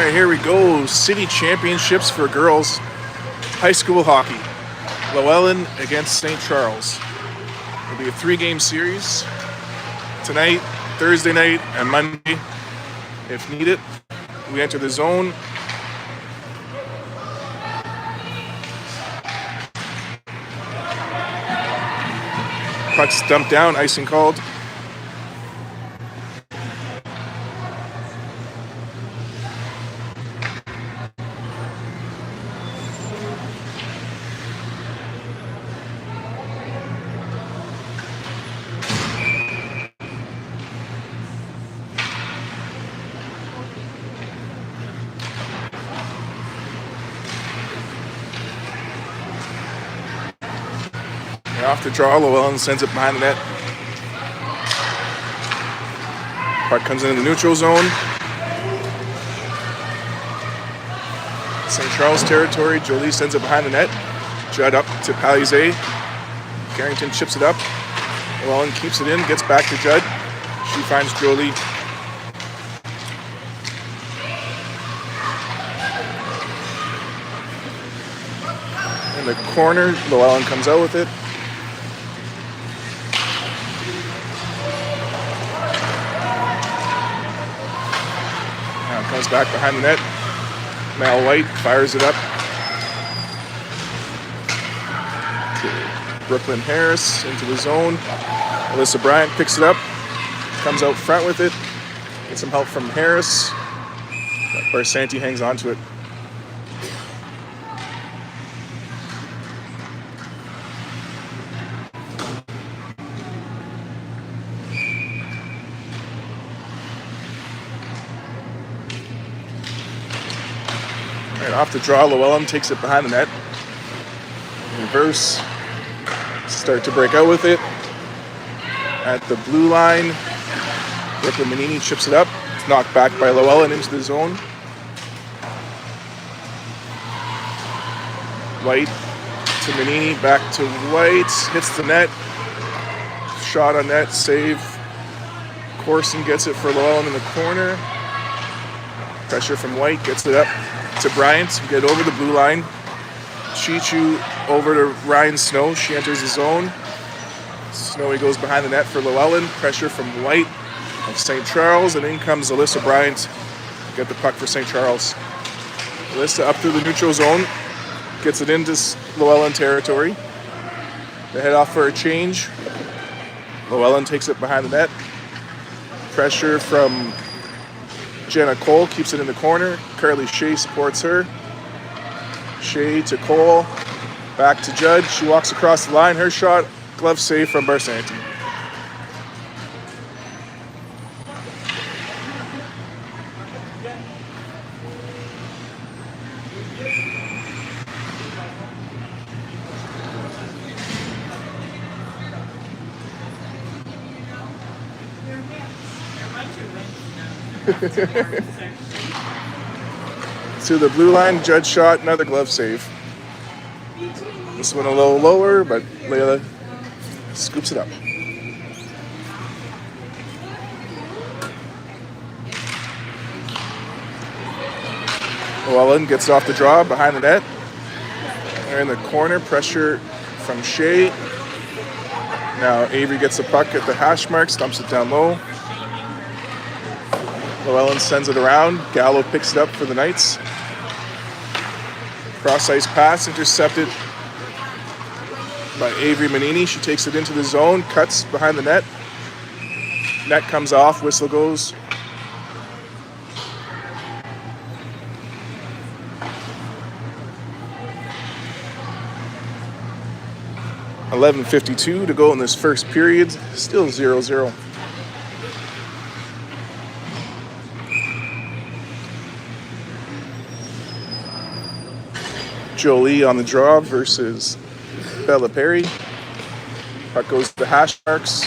right, here we go. City championships for girls high school hockey. Loellen against St. Charles. It'll be a 3-game series tonight, Thursday night, and Monday. If needed, we enter the zone. Puck's dumped down, icing called. Off the draw, Loellen sends it behind the net. Puck comes into the neutral zone. St. Charles territory. Jolie sends it behind the net. Judd up to Palizé. Carrington chips it up. Loellen keeps it in, gets back to Judd. She finds Jolie. In the corner, Loellen comes out with it. Comes back behind the net. Mal White fires it up to Brooklyn Harris into the zone. Alyssa Bryant picks it up, comes out front with it, gets some help from Harris. Barsanti hangs on to it. Off the draw, Loellen takes it behind the net. Reverse. Start to break out with it. At the blue line, Brooklyn Manini chips it up. It's knocked back by Loellen into the zone. White to Manini, back to White. Hits the net. Shot on net, save. Corson gets it for Loellen in the corner. Pressure from White, gets it up to Bryant, get over the blue line. Chichu over to Ryan Snow. She enters the zone. Snowy goes behind the net for Loellen. Pressure from White of St. Charles, and in comes Alyssa Bryant. Get the puck for St. Charles. Alyssa up through the neutral zone. Gets it into Loellen territory. They head off for a change. Loellen takes it behind the net. Pressure from Jenna Cole, keeps it in the corner. Carly Shea supports her. Shea to Cole. Back to Judd. She walks across the line. Her shot, glove save from Barsanti. To the blue line, Judd shot, another glove save. This one a little lower, but Layla scoops it up. Loellen gets off the draw behind the net. They're in the corner, pressure from Shea. Now Avery gets the puck at the hash mark, stumps it down low. Loellen sends it around. Gallo picks it up for the Knights. Cross-ice pass intercepted by Avery Manini. She takes it into the zone, cuts behind the net. Net comes off, whistle goes. .11:52 to go in this first period. Still 0-0. Jolie on the draw versus Bella Perry. Puck goes to the hash marks.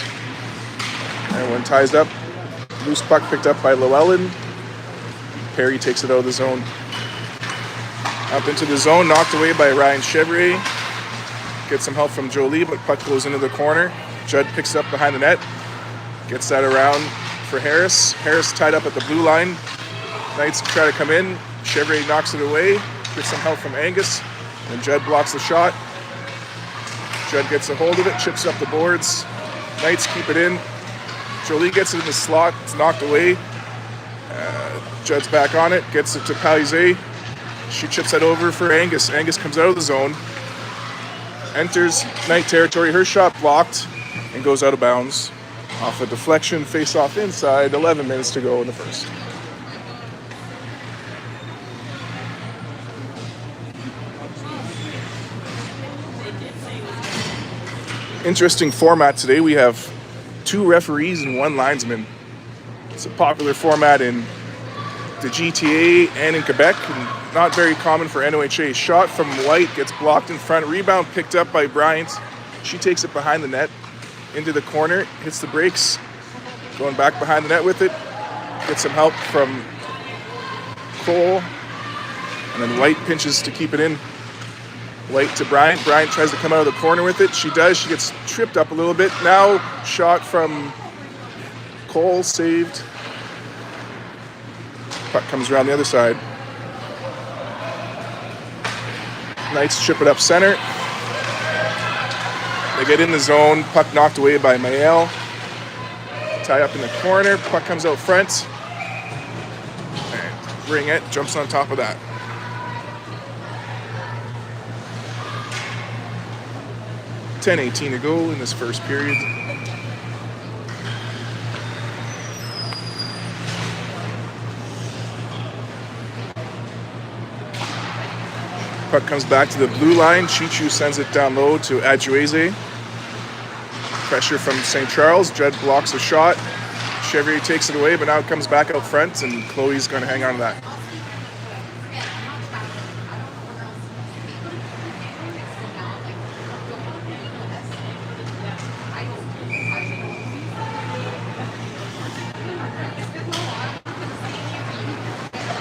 Everyone ties up. Loose puck picked up by Loellen. Perry takes it out of the zone. Up into the zone, knocked away by Ryan Chevrier. Gets some help from Jolie, but puck goes into the corner. Judd picks it up behind the net. Gets that around for Harris. Harris tied up at the blue line. Knights try to come in. Chevrier knocks it away. Gets some help from Angus. And Judd blocks the shot. Judd gets a hold of it, chips up the boards. Knights keep it in. Jolie gets it in the slot. It's knocked away. Judd's back on it. Gets it to Palizé. She chips that over for Angus. Angus comes out of the zone. Enters Knight territory. Her shot blocked and goes out of bounds. Off a deflection, face off inside. 11 minutes to go in the first. Interesting format today. We have 2 referees and 1 linesman. It's a popular format in the GTA and in Quebec, and not very common for NOHA. Shot from White gets blocked in front. Rebound picked up by Bryant. She takes it behind the net into the corner, hits the brakes, going back behind the net with it. Gets some help from Cole, and then White pinches to keep it in. White to Bryant. Bryant tries to come out of the corner with it. She does. She gets tripped up a little bit. Now shot from Cole, saved. Puck comes around the other side. Knights chip it up center. They get in the zone. Puck knocked away by Mael. Tie up in the corner. Puck comes out front. And Ringette jumps on top of that. .18 to go in this first period. Puck comes back to the blue line. Chichu sends it down low to Adjueze. Pressure from St. Charles. Judd blocks a shot. Chevrier takes it away, but now it comes back out front, and Chloe's going to hang on to that.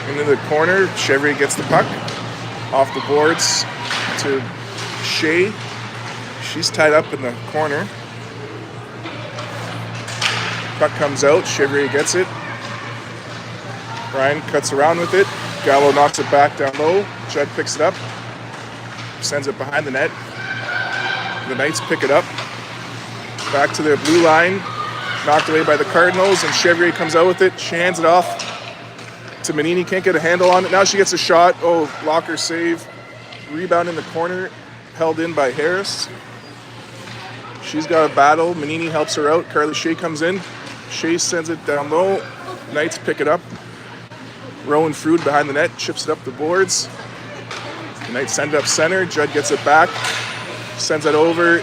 Into the corner, Chevrier gets the puck off the boards to Shea. She's tied up in the corner. Puck comes out, Chevrier gets it. Brian cuts around with it. Gallo knocks it back down low. Judd picks it up, sends it behind the net. The Knights pick it up. Back to their blue line, knocked away by the Cardinals, and Chevrier comes out with it. She hands it off to Manini. Can't get a handle on it. Now she gets a shot. Oh, blocker save. Rebound in the corner, held in by Harris. She's got a battle. Manini helps her out. Carly Shea comes in. Shea sends it down low. Knights pick it up. Rowan Frood behind the net, chips it up the boards. The Knights send it up center. Judd gets it back. Sends it over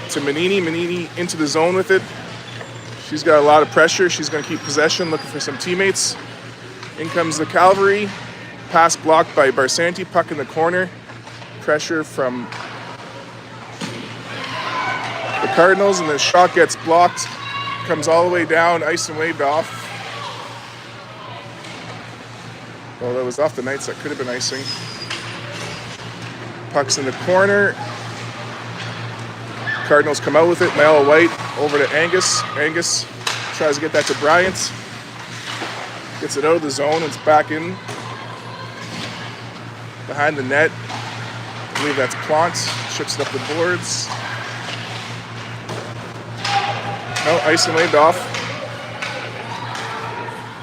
to Manini. Manini into the zone with it. She's got a lot of pressure. She's going to keep possession, looking for some teammates. In comes the Cavalry. Pass blocked by Barsanti. Puck in the corner. Pressure from the Cardinals, and the shot gets blocked. Comes all the way down. Ice and waved off. Well, that was off the Knights. That could have been icing. Puck's in the corner. Cardinals come out with it. Mael White over to Angus. Angus tries to get that to Bryant. Gets it out of the zone. It's back in behind the net. I believe that's Plant. Chips it up the boards. No, ice and waved off.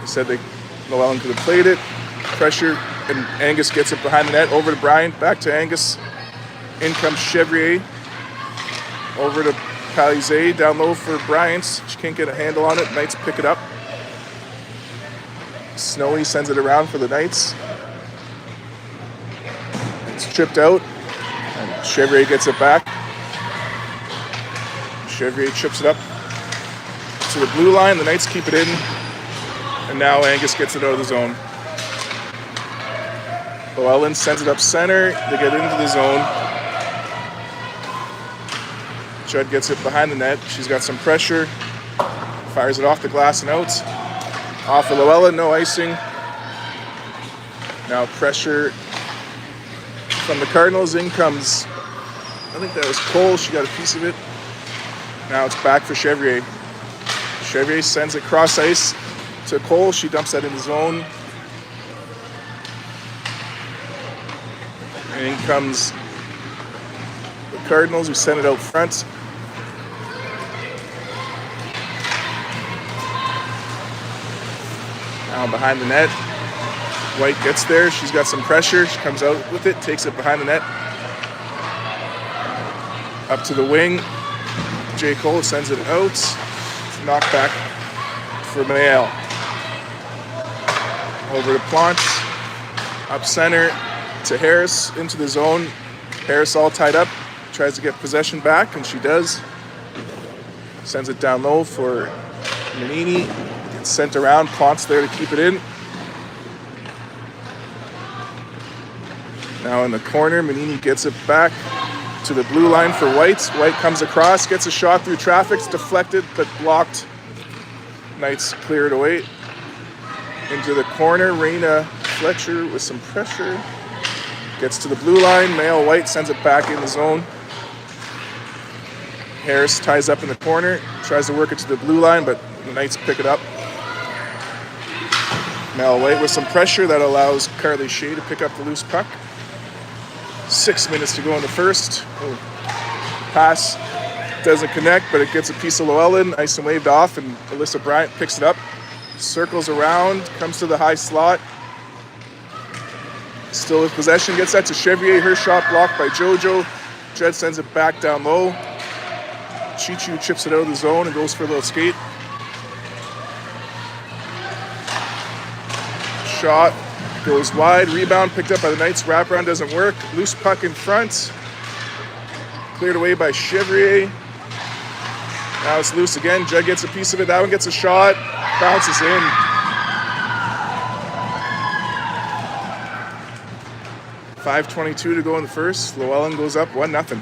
They said Loellen could have played it. Pressure, and Angus gets it behind the net. Over to Bryant. Back to Angus. In comes Chevrier. Over to Palizé. Down low for Bryant. She can't get a handle on it. Knights pick it up. Snowy sends it around for the Knights. It's tripped out, and Chevrier gets it back. Chevrier chips it up to the blue line. The Knights keep it in, and now Angus gets it out of the zone. Loellen sends it up center. They get into the zone. Judd gets it behind the net. She's got some pressure. Fires it off the glass and out. Off of Loellen, no icing. Now pressure from the Cardinals. In comes, I think that was Cole. She got a piece of it. Now it's back for Chevrier. Chevrier sends it cross ice to Cole. She dumps that in the zone. And in comes the Cardinals, who send it out front. Now behind the net. White gets there. She's got some pressure. She comes out with it, takes it behind the net. Up to the wing. J. Cole sends it out. Knocked back for Mael. Over to Plante. Up center to Harris into the zone. Harris all tied up. Tries to get possession back, and she does. Sends it down low for Manini. Gets sent around. Plante's there to keep it in. Now in the corner, Manini gets it back to the blue line for White. White comes across, gets a shot through traffic. It's deflected, but blocked. Knights clear it away. Into the corner, Raina Fletcher with some pressure. Gets to the blue line. Mael White sends it back in the zone. Harris ties up in the corner. Tries to work it to the blue line, but the Knights pick it up. Mael White with some pressure that allows Carly Shea to pick up the loose puck. 6 minutes to go in the first. Pass doesn't connect, but it gets a piece of Loellen. Ice and waved off, and Alyssa Bryant picks it up. Circles around, comes to the high slot. Still with possession, gets that to Chevrier. Her shot blocked by JoJo. Jed sends it back down low. Chichu chips it out of the zone and goes for a little skate. Shot goes wide. Rebound picked up by the Knights. Wraparound doesn't work. Loose puck in front. Cleared away by Chevrier. Now it's loose again. Jed gets a piece of it. That one gets a shot. Bounces in. .5:22 to go in the first. Loellen goes up 1-0.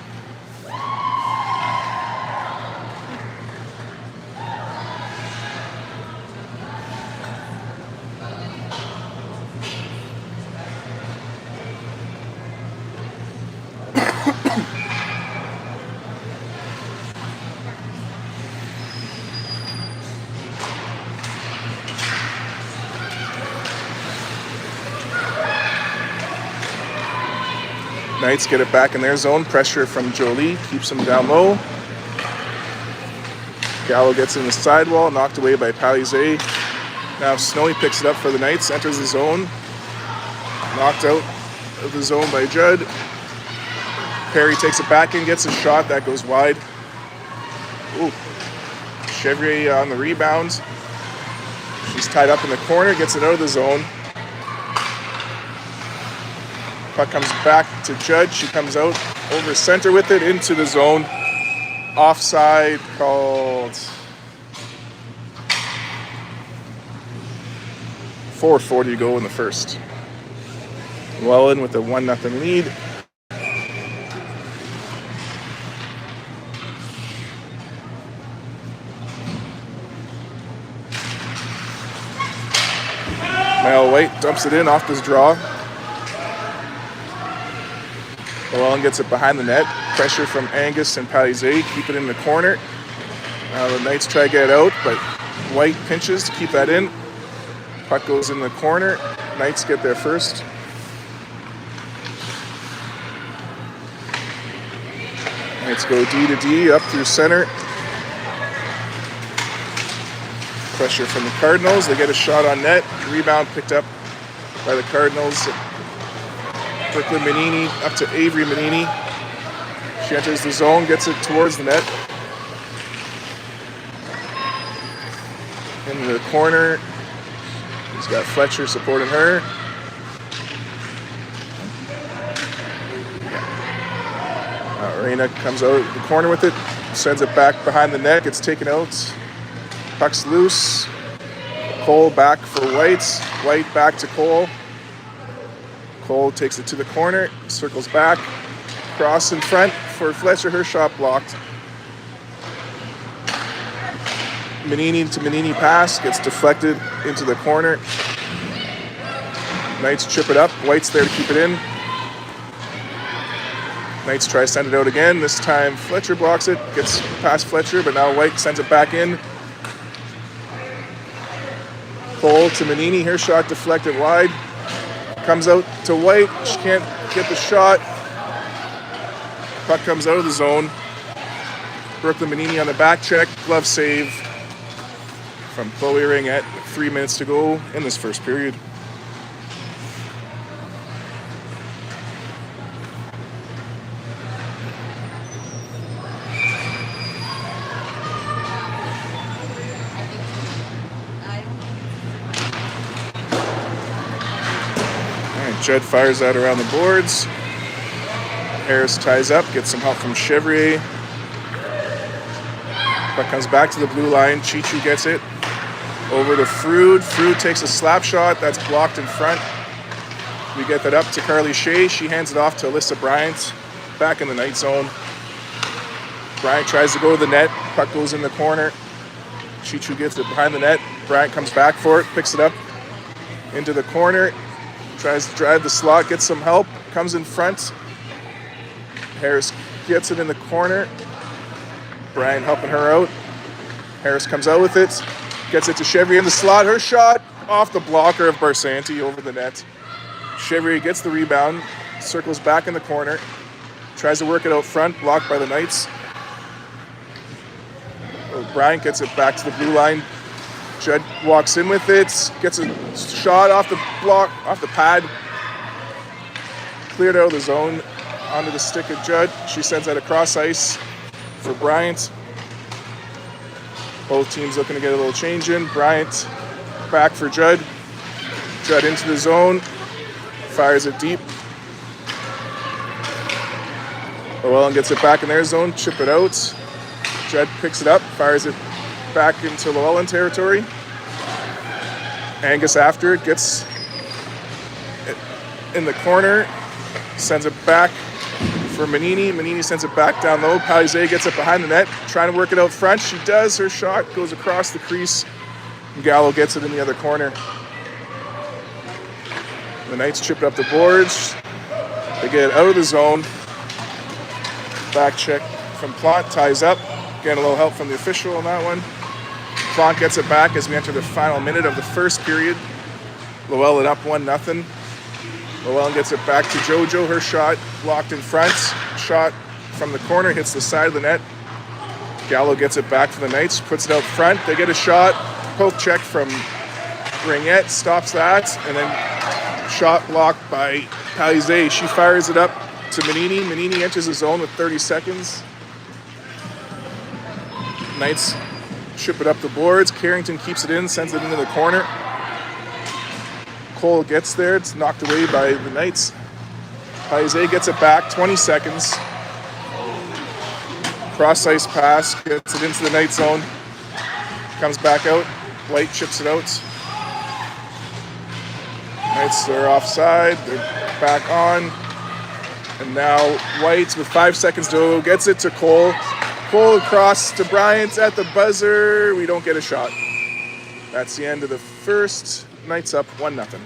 Knights get it back in their zone. Pressure from Jolie keeps them down low. Gallo gets in the sidewall, knocked away by Palizé. Now Snowy picks it up for the Knights, enters the zone. Knocked out of the zone by Judd. Perry takes it back and gets a shot that goes wide. Ooh. Chevrier on the rebound. She's tied up in the corner, gets it out of the zone. Puck comes back to Judd. She comes out over center with it into the zone. Offside called. 4:40 to go in the first. Loellen with a 1-0 lead. Mael White dumps it in off this draw. Loellen gets it behind the net. Pressure from Angus and Palizé. Keep it in the corner. Now the Knights try to get it out, but White pinches to keep that in. Puck goes in the corner. Knights get there first. Knights go D to D up through center. Pressure from the Cardinals. They get a shot on net. Rebound picked up by the Cardinals. Brooklyn Manini up to Avery Manini. She enters the zone, gets it towards the net. In the corner, he's got Fletcher supporting her. Reina comes out of the corner with it, sends it back behind the net, gets taken out. Puck's loose. Cole back for White. White back to Cole. Cole takes it to the corner, circles back, cross in front for Fletcher, her shot blocked. Manini to Manini pass, gets deflected into the corner. Knights chip it up, White's there to keep it in. Knights try to send it out again, this time Fletcher blocks it, gets past Fletcher, but now White sends it back in. Cole to Manini, her shot deflected wide. Comes out to White. She can't get the shot. Puck comes out of the zone. Brooklyn Manini on the back check. Glove save from Chloe Ringette. 3 minutes to go in this first period. Judd fires that around the boards. Harris ties up, gets some help from Chevrier. Puck comes back to the blue line. Chichu gets it. Over to Frood. Frood takes a slap shot. That's blocked in front. We get that up to Carly Shea. She hands it off to Alyssa Bryant. Back in the night zone. Bryant tries to go to the net. Puck goes in the corner. Chichu gets it behind the net. Bryant comes back for it. Picks it up into the corner. Tries to drive the slot, gets some help, comes in front. Harris gets it in the corner. Brian helping her out. Harris comes out with it, gets it to Chevrier in the slot. Her shot off the blocker of Barsanti over the net. Chevrier gets the rebound, circles back in the corner, tries to work it out front, blocked by the Knights. Brian gets it back to the blue line. Judd walks in with it, gets a shot off the block, off the pad, cleared out of the zone onto the stick of Judd. She sends that across ice for Bryant. Both teams looking to get a little change in. Bryant back for Judd. Judd into the zone, fires it deep. Loellen gets it back in their zone, chip it out. Judd picks it up, fires it back into Loellen territory. Angus after it, gets it in the corner, sends it back for Manini. Manini sends it back down low. Palizé gets it behind the net, trying to work it out front. She does. Her shot goes across the crease. Gallo gets it in the other corner. The Knights chip it up the boards. They get it out of the zone. Back check from Plante, ties up. Getting a little help from the official on that one. Plante gets it back as we enter the final minute of the first period. Loellen up 1-0. Loellen gets it back to JoJo. Her shot blocked in front. Shot from the corner hits the side of the net. Gallo gets it back for the Knights. Puts it out front. They get a shot. Poke check from Ringette. Stops that. And then shot blocked by Palizé. She fires it up to Manini. Manini enters the zone with 30 seconds. Knights chip it up the boards. Carrington keeps it in, sends it into the corner. Cole gets there. It's knocked away by the Knights. Palizé gets it back, 20 seconds. Cross ice pass, gets it into the Knight zone. Comes back out. White chips it out. Knights are offside. They're back on. And now White with 5 seconds to go gets it to Cole. Cole across to Bryant at the buzzer. We don't get a shot. That's the end of the first. Knights up 1-0.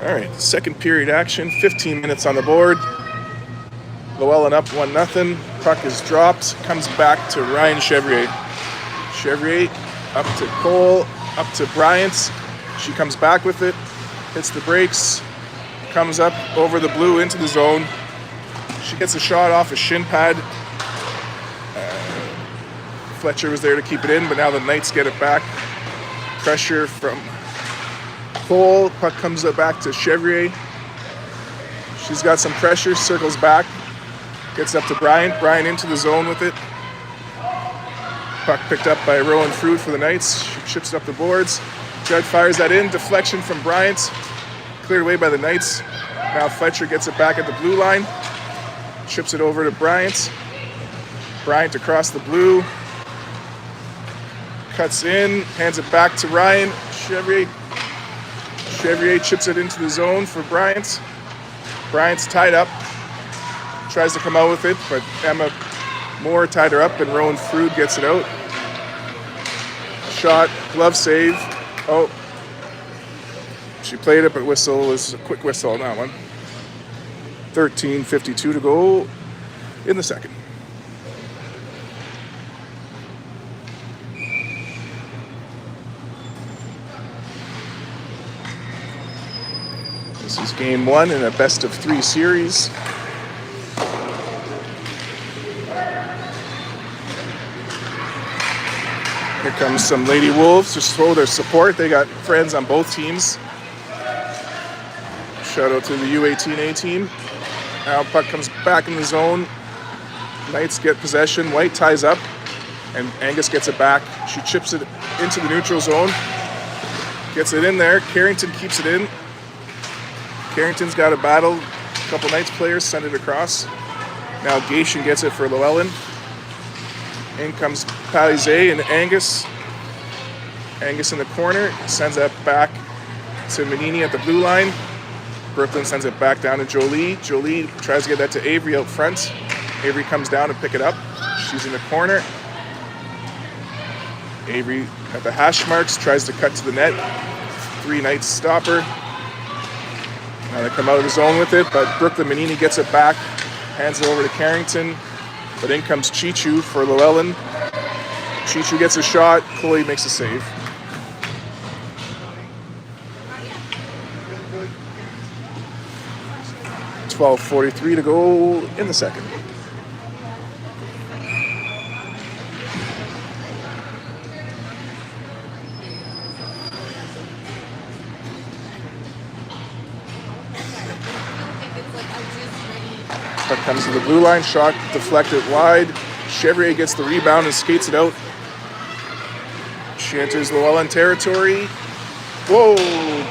All right, second period action, 15 minutes on the board. Loellen up 1-0. Puck is dropped, comes back to Ryan Chevrier. Chevrier up to Cole, up to Bryant. She comes back with it, hits the brakes, comes up over the blue into the zone. She gets a shot off a shin pad. Fletcher was there to keep it in, but now the Knights get it back. Pressure from Cole. Puck comes up back to Chevrier. She's got some pressure, circles back, gets up to Bryant. Bryant into the zone with it. Puck picked up by Rowan Fruit for the Knights. She chips it up the boards. Judd fires that in. Deflection from Bryant. Cleared away by the Knights. Now Fletcher gets it back at the blue line. Chips it over to Bryant. Bryant across the blue. Cuts in. Hands it back to Ryan. Chevrier chips it into the zone for Bryant. Bryant's tied up. Tries to come out with it, but Emma Moore tied her up, and Rowan Fruit gets it out. Shot, glove save. Oh, she played it, but whistle was a quick whistle on that one. 13:52 to go in the second. This is game one in a best-of-3 series. Here comes some Lady Wolves to show their support. They got friends on both teams. Shout out to the U18A team. Now puck comes back in the zone. Knights get possession. White ties up, and Angus gets it back. She chips it into the neutral zone. Gets it in there. Carrington keeps it in. Carrington's got a battle. A couple Knights players send it across. Now Gation gets it for Loellen. In comes Palizé and Angus. Angus in the corner, sends that back to Manini at the blue line. Brooklyn sends it back down to Jolie. Jolie tries to get that to Avery out front. Avery comes down to pick it up. She's in the corner. Avery at the hash marks, tries to cut to the net. 3 Knights stop her. Now they come out of the zone with it, but Brooklyn Manini gets it back, hands it over to Carrington. But in comes Chichu for Loellen. Chichu gets a shot. Chloe makes a save. $12:43 to go in the second. Puck comes to the blue line, shot deflected wide. Chevrier gets the rebound and skates it out. She enters Loellen territory. Whoa,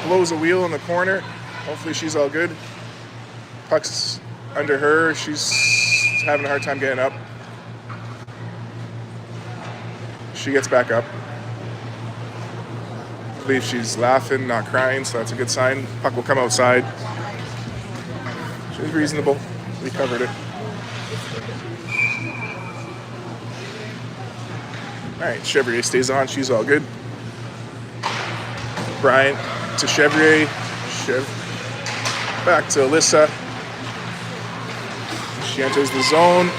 blows a wheel in the corner. Hopefully she's all good. Puck's under her. She's having a hard time getting up. She gets back up. I believe she's laughing, not crying, so that's a good sign. Puck will come outside. She's reasonable. We covered it. All right, Chevrier stays on. She's all good. Bryant to Chevrier. Back to Alyssa. She enters the zone.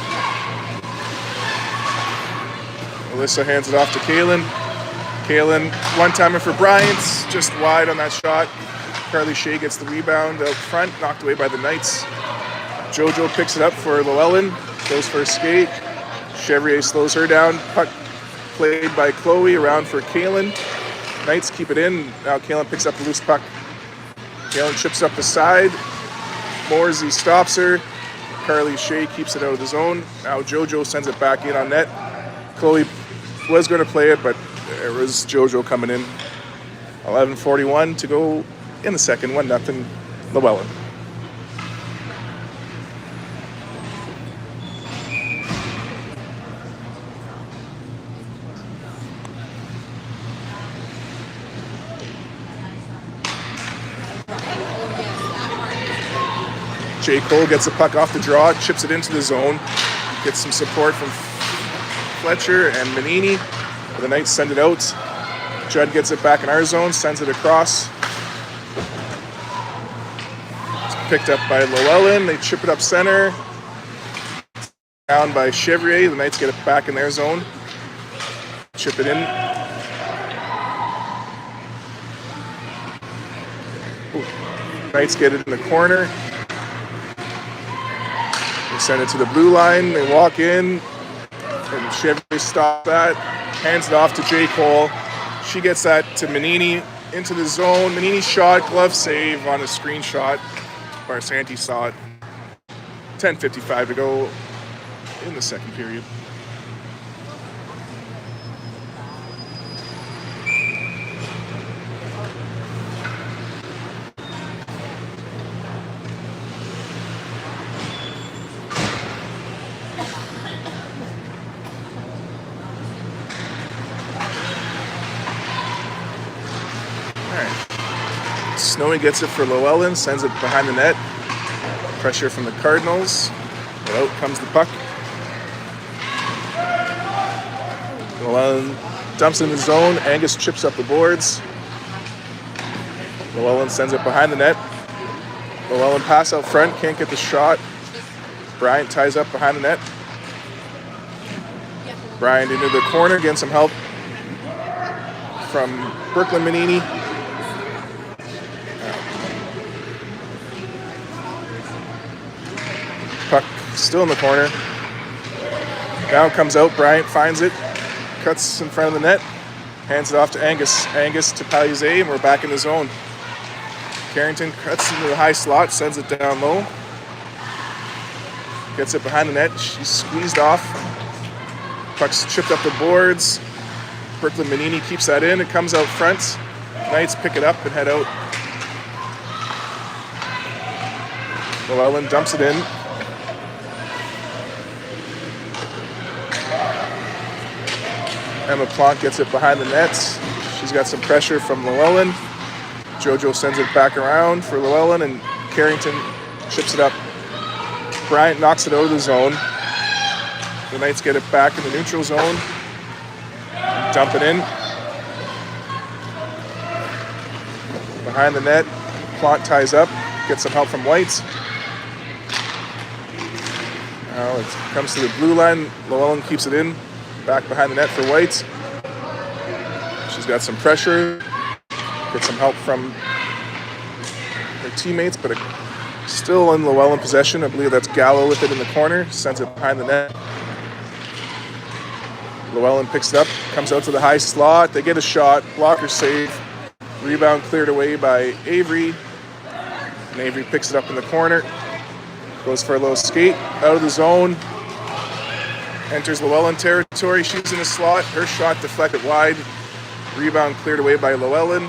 Alyssa hands it off to Kaylin. Kaylin, one-timer for Bryant. Just wide on that shot. Carly Shea gets the rebound out front, knocked away by the Knights. Jojo picks it up for Loellen, goes for a skate. Chevrier slows her down. Puck played by Chloe, around for Kaylin. Knights keep it in. Now Kaylin picks up the loose puck. Kaylin chips up the side. Morsey stops her. Carly Shea keeps it out of the zone. Now Jojo sends it back in on net. Chloe was going to play it, but there was Jojo coming in. 11:41 to go in the second. 1-0 Loellen. J. Cole gets the puck off the draw, chips it into the zone, gets some support from Fletcher and Manini. The Knights send it out. Judd gets it back in our zone, sends it across. picked up by Loellen. They chip it up center. Down by Chevrier. The Knights get it back in their zone. Chip it in. Ooh. Knights get it in the corner. They send it to the blue line. They walk in. And Chevrier stops that. Hands it off to J. Cole. She gets that to Manini into the zone. Manini shot, glove save on a screenshot. Barsanti saw it. 10:55 to go in the second period. Snowy gets it for Loellen, sends it behind the net. Pressure from the Cardinals. But out comes the puck. Loellen dumps in the zone. Angus chips up the boards. Loellen sends it behind the net. Loellen pass out front, can't get the shot. Bryant ties up behind the net. Bryant into the corner, getting some help from Brooklyn Manini. Puck still in the corner. Now it comes out. Bryant finds it. Cuts in front of the net. Hands it off to Angus. Angus to Palizé, and we're back in the zone. Carrington cuts into the high slot, sends it down low. Gets it behind the net. She's squeezed off. Puck's chipped up the boards. Brooklyn Manini keeps that in. It comes out front. Knights pick it up and head out. Loellen dumps it in. Emma Plante gets it behind the nets. She's got some pressure from Loellen. Jojo sends it back around for Loellen, and Carrington chips it up. Bryant knocks it out of the zone. The Knights get it back in the neutral zone. Dump it in. Behind the net, Plante ties up, gets some help from White. Now it comes to the blue line. Loellen keeps it in. Back behind the net for White. She's got some pressure. Gets some help from her teammates, but still in Loellen possession. I believe that's Gallo with it in the corner. Sends it behind the net. Loellen picks it up. Comes out to the high slot. They get a shot. Blocker save. Rebound cleared away by Avery. And Avery picks it up in the corner. Goes for a little skate. Out of the zone. Enters Loellen territory. She's in the slot. Her shot deflected wide. Rebound cleared away by Loellen.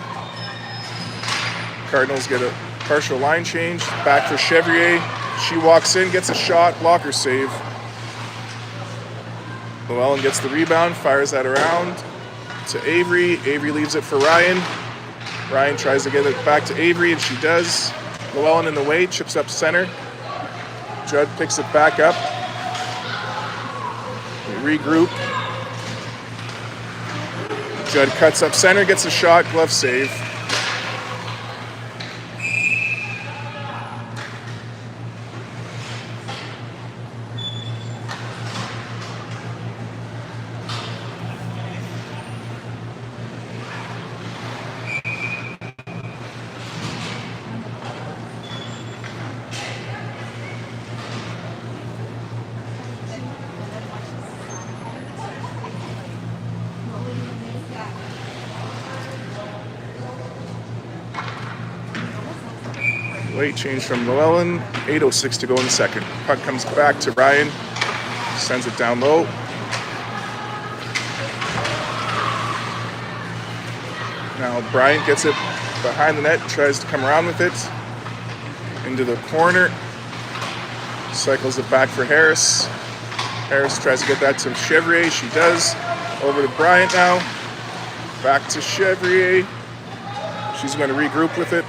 Cardinals get a partial line change. Back for Chevrier. She walks in, gets a shot. Blocker save. Loellen gets the rebound. Fires that around to Avery. Avery leaves it for Ryan. Ryan tries to get it back to Avery, and she does. Loellen in the way. Chips up center. Judd picks it back up. Regroup. Judd cuts up center, gets a shot, glove save. Late change from Loellen. 8:06 to go in the second. Puck comes back to Ryan. Sends it down low. Now Bryant gets it behind the net. Tries to come around with it. Into the corner. Cycles it back for Harris. Harris tries to get that to Chevrier. She does. Over to Bryant now. Back to Chevrier. She's going to regroup with it.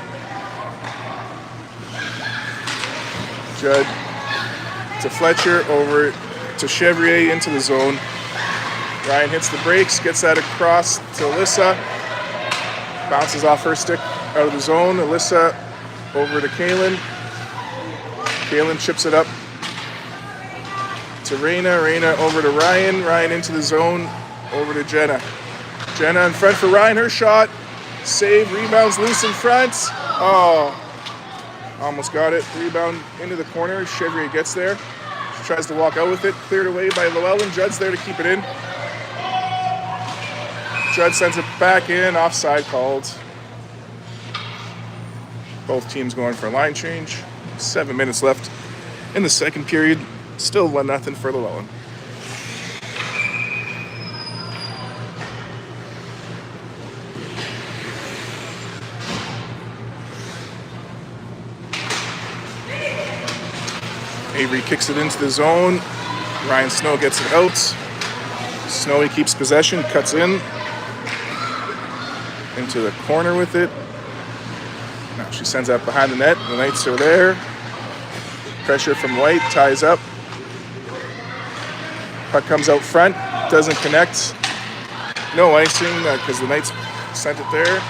Judd to Fletcher, over to Chevrier, into the zone. Ryan hits the brakes, gets that across to Alyssa. Bounces off her stick out of the zone. Alyssa over to Kaylin. Kalen chips it up to Raina. Raina over to Ryan. Ryan into the zone. Over to Jenna. Jenna in front for Ryan. Her shot. Save. Rebounds loose in front. Oh. Almost got it. Rebound into the corner. Chevrier gets there. She tries to walk out with it. Cleared away by Loellen. Judd's there to keep it in. Judd sends it back in. Offside called. Both teams going for a line change. 7 minutes left in the second period. Still 1-0 for Loellen. Avery kicks it into the zone. Ryan Snow gets it out. Snowy keeps possession, cuts in. Into the corner with it. Now she sends that behind the net. The Knights are there. Pressure from White, ties up. Puck comes out front, doesn't connect. No icing because the Knights sent it there.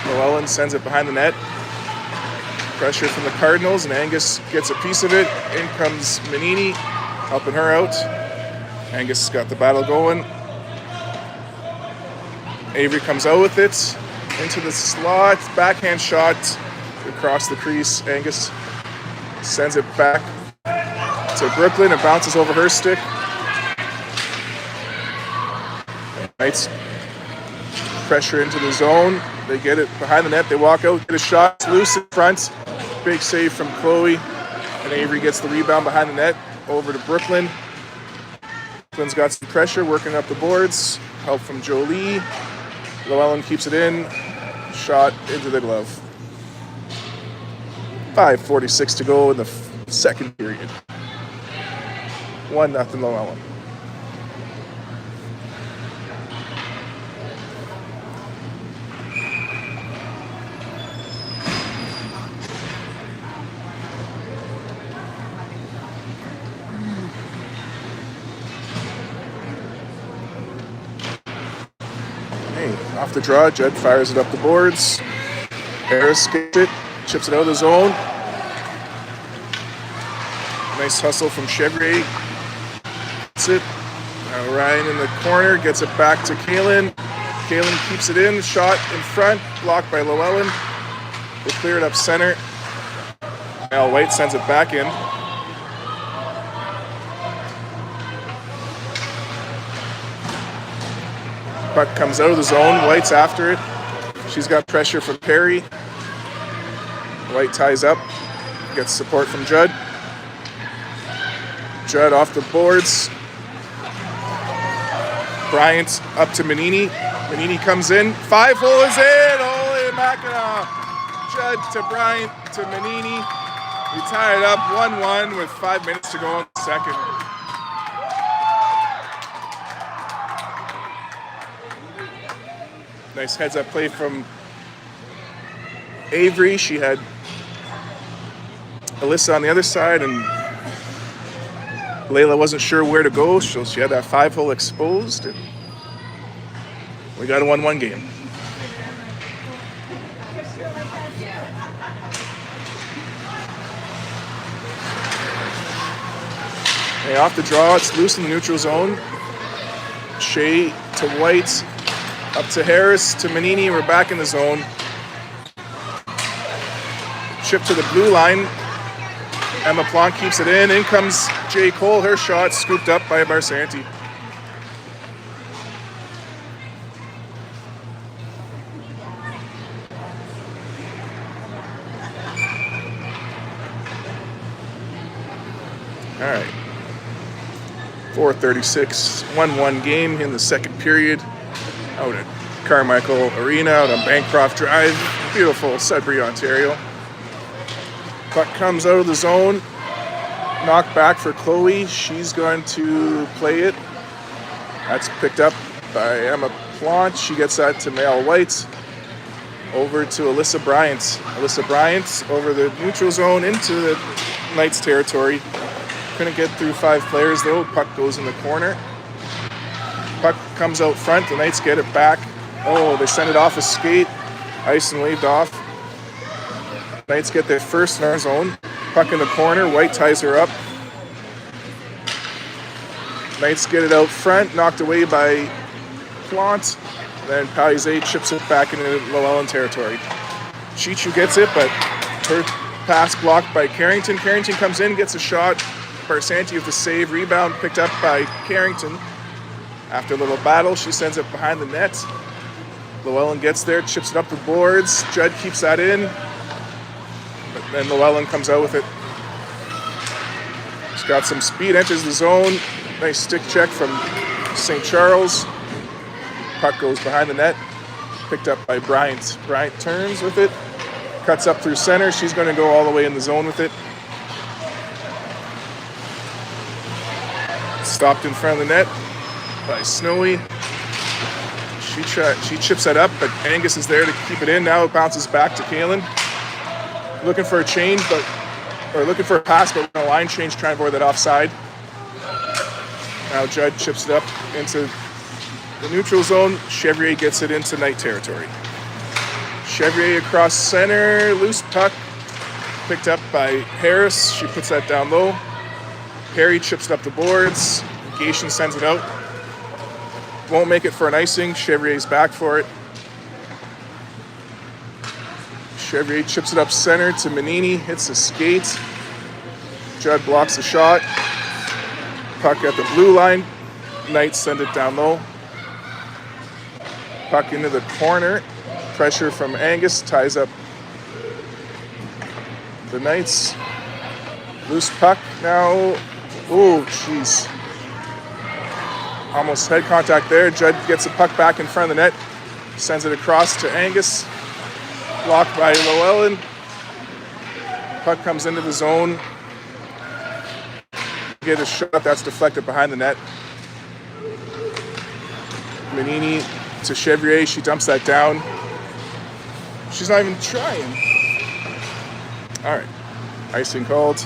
Loellen sends it behind the net. Pressure from the Cardinals, and Angus gets a piece of it. In comes Manini, helping her out. Angus got the battle going. Avery comes out with it. Into the slot, backhand shot across the crease. Angus sends it back to Brooklyn. It bounces over her stick. Knights pressure into the zone. They get it behind the net. They walk out, get a shot. It's loose in front. Big save from Chloe. And Avery gets the rebound behind the net. Over to Brooklyn. Brooklyn's got some pressure, working up the boards. Help from Jolie. Loellen keeps it in. Shot into the glove. 5:46 to go in the second period. 1-0 Loellen. Off the draw, Judd fires it up the boards. Harris gets it, chips it out of the zone. Nice hustle from Chevrier. That's it. Now Ryan in the corner gets it back to Kalen. Kalen keeps it in, shot in front, blocked by Loellen. They clear it up center. Now White sends it back in. Puck comes out of the zone. White's after it. She's got pressure from Perry. White ties up. Gets support from Judd. Judd off the boards. Bryant up to Manini. Manini comes in. 5-hole is in. Holy Mackinac. Judd to Bryant to Manini. We tie it up 1-1 with 5 minutes to go in the second. Nice heads-up play from Avery. She had Alyssa on the other side, and Layla wasn't sure where to go, so she had that 5-hole exposed. And we got a 1-1 game. Hey, off the draw, it's loose in the neutral zone. Shea to White. Up to Harris, to Manini, we're back in the zone. Chip to the blue line. Emma Plonk keeps it in. In comes Jay Cole, her shot scooped up by Barsanti. All right. 4:36, 1-1 game in the second period. Out at Carmichael Arena, out on Bancroft Drive. Beautiful Sudbury, Ontario. Puck comes out of the zone. Knocked back for Chloe. She's going to play it. That's picked up by Emma Plant. She gets that to Mel White. Over to Alyssa Bryant. Alyssa Bryant over the neutral zone into the Knights territory. Couldn't get through 5 players though. Puck goes in the corner. Puck comes out front. The Knights get it back. Oh, they send it off a skate. Ice and waved off. Knights get their first in our zone. Puck in the corner, White ties her up. Knights get it out front, knocked away by Plant. Then Palisade chips it back into Loellen territory. Chichu gets it, but her pass blocked by Carrington. Carrington comes in, gets a shot. Barsanti with the save, rebound picked up by Carrington. After a little battle, she sends it behind the net. Loellen gets there, chips it up the boards. Judd keeps that in. But then Loellen comes out with it. She's got some speed, enters the zone. Nice stick check from St. Charles. Puck goes behind the net. Picked up by Bryant. Bryant turns with it. Cuts up through center. She's going to go all the way in the zone with it. Stopped in front of the net by Snowy. She chips that up, but Angus is there to keep it in. Now it bounces back to Kalen. Looking for a change, or looking for a pass, but a line change, trying to avoid that offside. Now Judd chips it up into the neutral zone. Chevrier gets it into Knight territory. Chevrier across center, loose puck, picked up by Harris. She puts that down low. Perry chips it up the boards. Gation sends it out. Won't make it for an icing. Chevrier's back for it. Chevrier chips it up center to Manini. Hits the skate. Judd blocks the shot. Puck at the blue line. Knights send it down low. Puck into the corner. Pressure from Angus. Ties up the Knights. Loose puck now. Oh, jeez. Almost head contact there. Judd gets the puck back in front of the net. Sends it across to Angus. Blocked by Loellen. Puck comes into the zone. Get a shot that's deflected behind the net. Manini to Chevrier. She dumps that down. She's not even trying. All right. Icing called.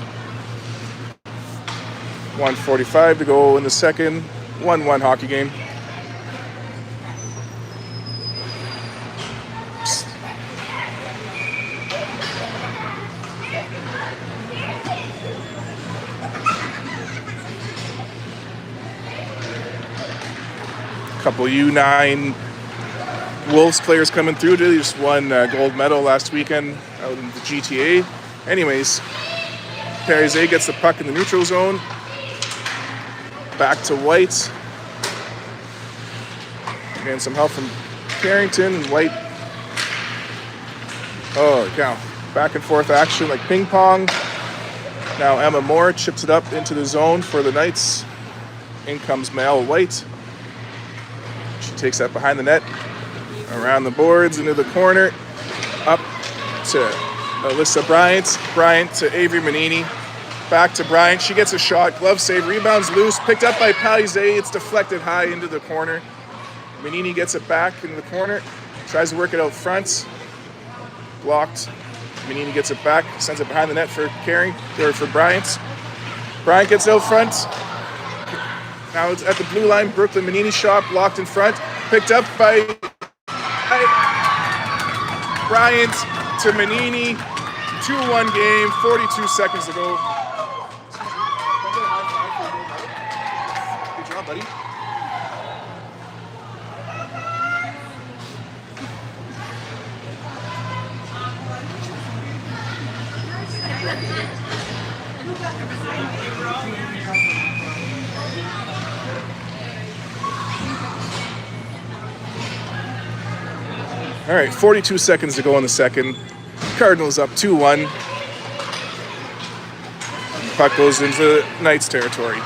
1:45 to go in the second. 1-1 hockey game. Couple U9 Wolves players coming through. They just won gold medal last weekend out in the GTA. Anyways, Parizet gets the puck in the neutral zone. Back to White. Getting some help from Carrington. White. Oh, yeah. Back and forth action like ping pong. Now Emma Moore chips it up into the zone for the Knights. In comes Mel White. She takes that behind the net. Around the boards, into the corner. Up to Alyssa Bryant. Bryant to Avery Manini. Back to Bryant. She gets a shot. Glove save. Rebounds loose. Picked up by Palisade. It's deflected high into the corner. Manini gets it back into the corner. Tries to work it out front. Blocked. Manini gets it back. Sends it behind the net for Bryant. Bryant gets out front. Now it's at the blue line. Brooklyn Manini shot. Blocked in front. Picked up by Bryant to Manini. 2-1 game. 42 seconds to go. Good job, buddy. All right, 42 seconds to go in the second. Cardinals up 2-1. Puck goes into Knights territory.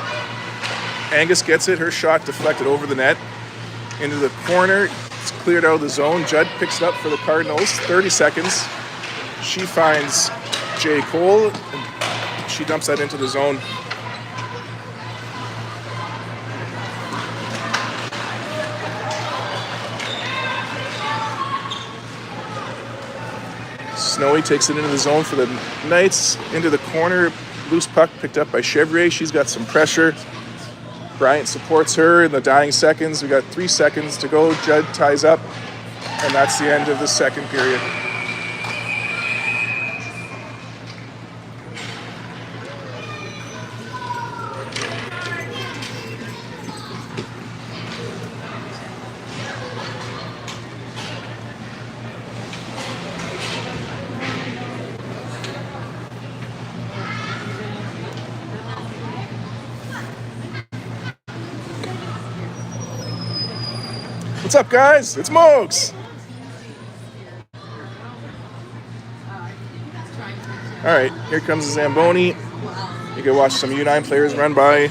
Angus gets it. Her shot deflected over the net. Into the corner. It's cleared out of the zone. Judd picks it up for the Cardinals. 30 seconds. She finds Jay Cole. And she dumps that into the zone. Snowy takes it into the zone for the Knights. Into the corner. Loose puck picked up by Chevrier. She's got some pressure. Bryant supports her in the dying seconds. We got 3 seconds to go. Judd ties up. And that's the end of the second period. What's up, guys? It's Mogs. All right, here comes the Zamboni. You can watch some U9 players run by.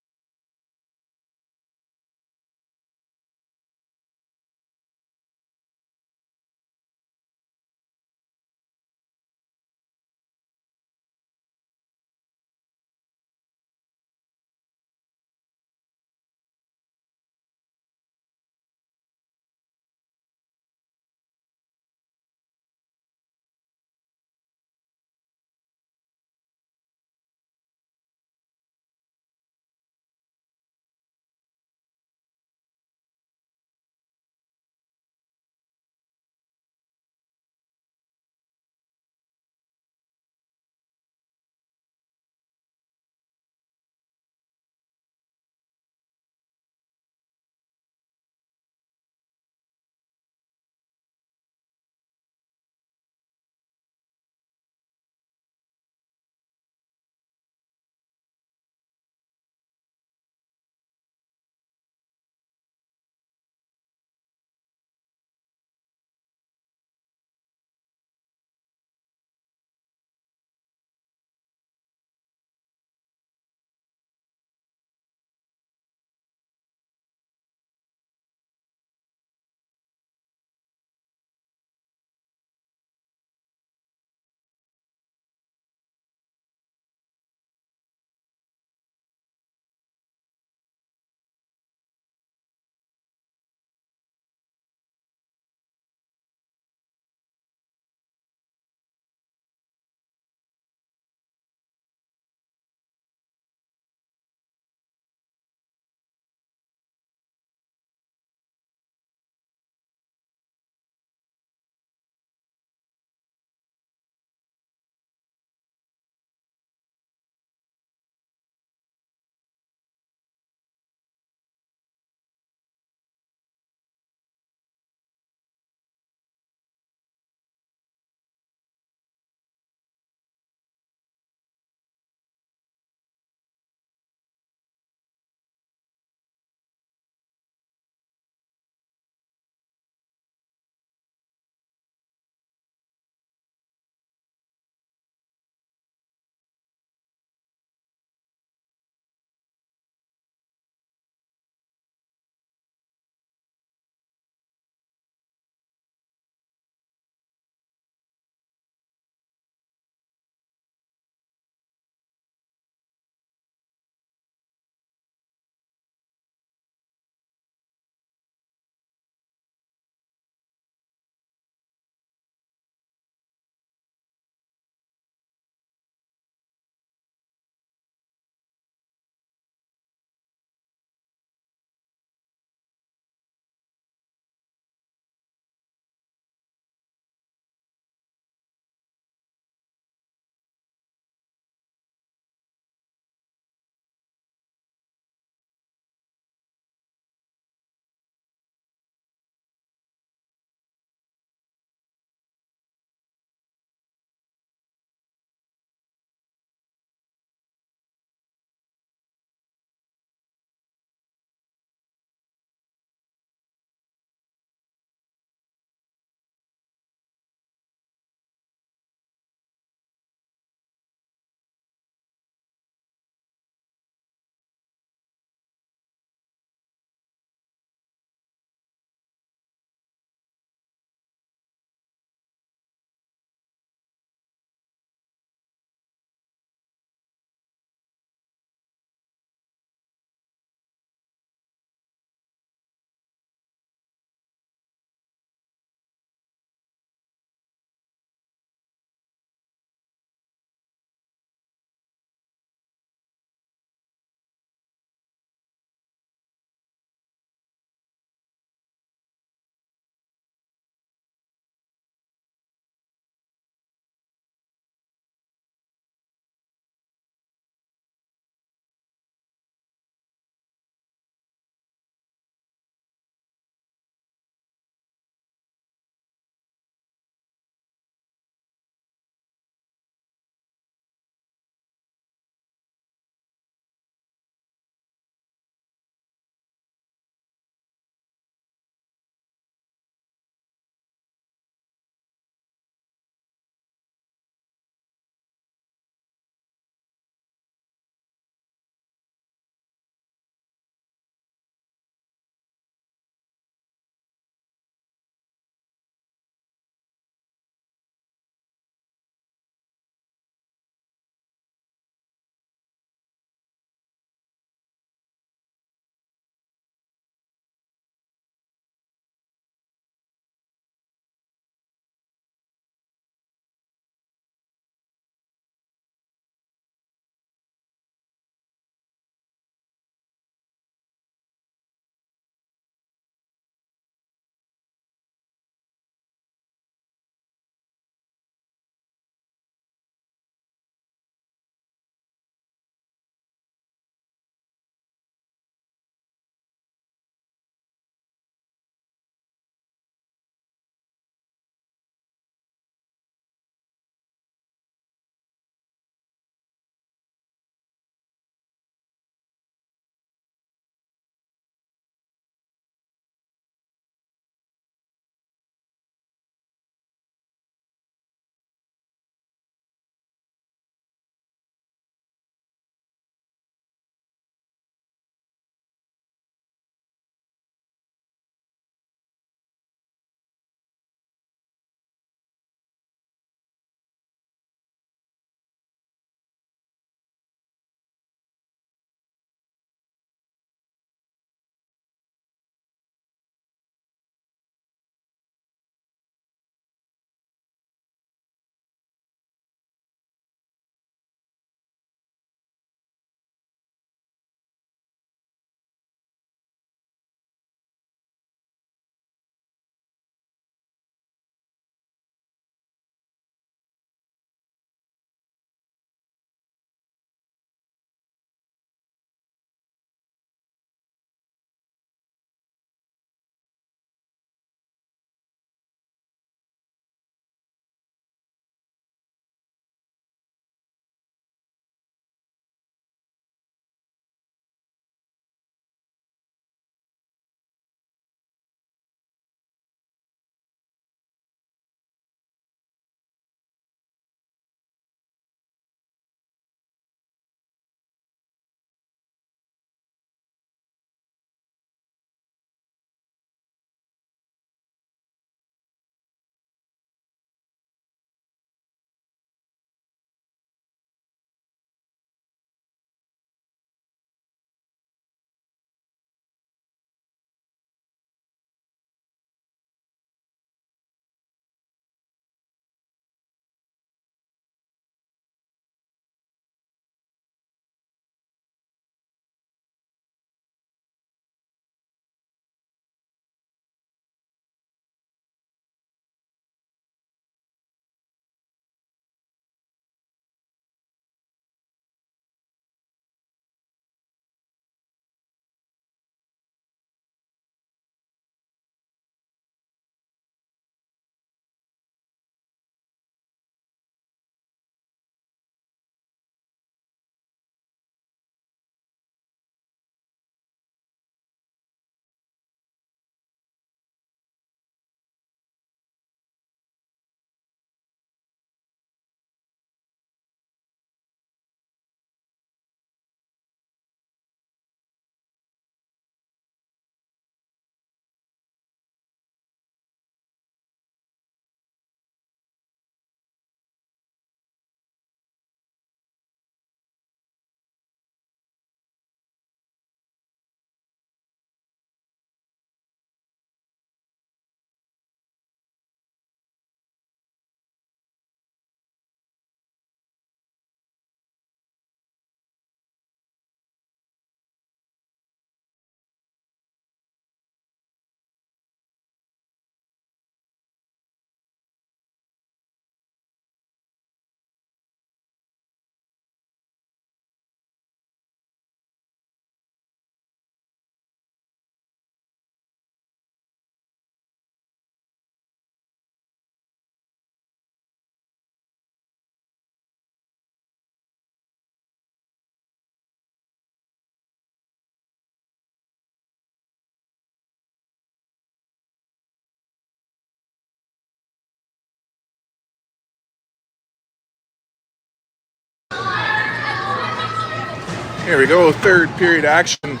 Here we go, third period action.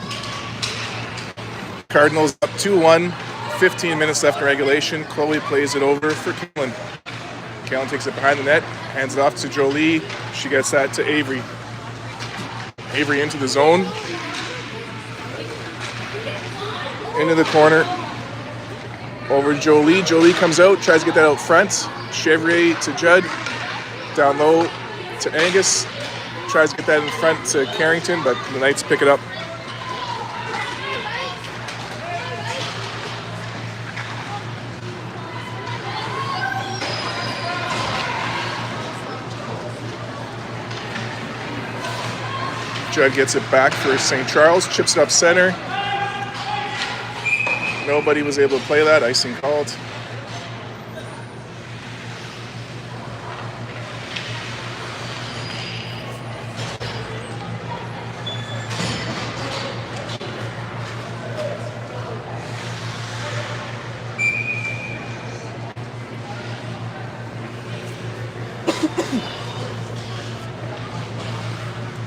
Cardinals up 2-1, 15 minutes left in regulation. Chloe plays it over for Kaylin. Kaylin takes it behind the net, hands it off to Jolie. She gets that to Avery. Avery into the zone. Into the corner. Over to Jolie. Jolie comes out, tries to get that out front. Chevrier to Judd. Down low to Angus. Tries to get that in front to Carrington, but the Knights pick it up. Judd gets it back for St. Charles, chips it up center. Nobody was able to play that, icing called.